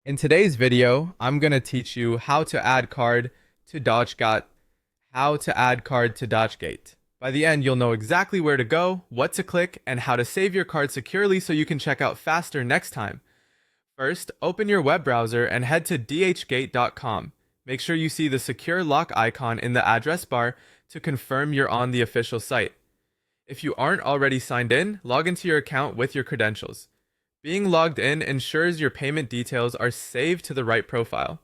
In today's video, I'm going to teach you how to add card to Dhgate, how to add card to Dhgate. By the end, you'll know exactly where to go, what to click, and how to save your card securely so you can check out faster next time. First, open your web browser and head to Dhgate.com. Make sure you see the secure lock icon in the address bar to confirm you're on the official site. If you aren't already signed in, log into your account with your credentials. Being logged in ensures your payment details are saved to the right profile.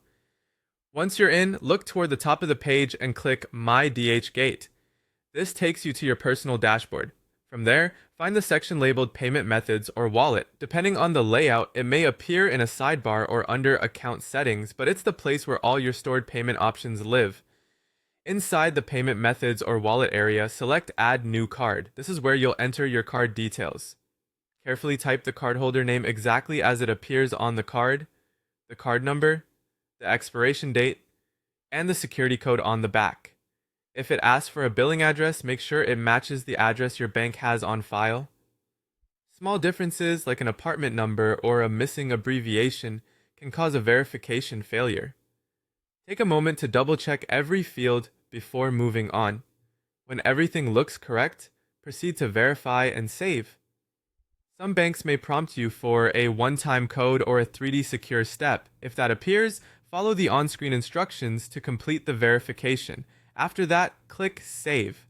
Once you're in, look toward the top of the page and click My Dhgate. This takes you to your personal dashboard. From there, find the section labeled Payment Methods or Wallet. Depending on the layout, it may appear in a sidebar or under Account Settings, but it's the place where all your stored payment options live. Inside the Payment Methods or Wallet area, select Add New Card. This is where you'll enter your card details. Carefully type the cardholder name exactly as it appears on the card, the card number, the expiration date, and the security code on the back. If it asks for a billing address, make sure it matches the address your bank has on file. Small differences like an apartment number or a missing abbreviation can cause a verification failure. Take a moment to double check every field before moving on. When everything looks correct, proceed to verify and save. Some banks may prompt you for a one-time code or a 3D secure step. If that appears, follow the on-screen instructions to complete the verification. After that, click Save.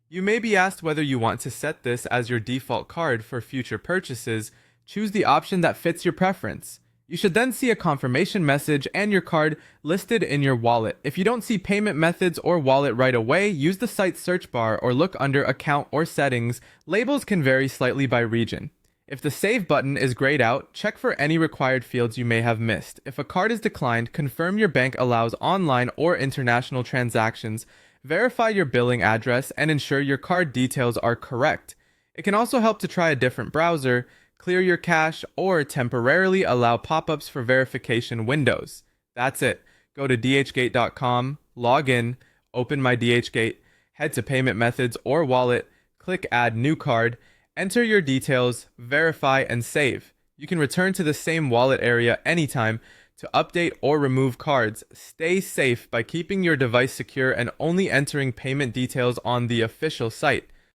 You may be asked whether you want to set this as your default card for future purchases. Choose the option that fits your preference. You should then see a confirmation message and your card listed in your wallet. If you don't see payment methods or wallet right away, use the site search bar or look under Account or Settings. Labels can vary slightly by region. If the Save button is grayed out, check for any required fields you may have missed. If a card is declined, confirm your bank allows online or international transactions, verify your billing address, and ensure your card details are correct. It can also help to try a different browser, clear your cache, or temporarily allow pop-ups for verification windows. That's it. Go to dhgate.com, log in, open my Dhgate, head to Payment Methods or Wallet, click Add New Card, enter your details, verify, and save. You can return to the same wallet area anytime to update or remove cards. Stay safe by keeping your device secure and only entering payment details on the official site.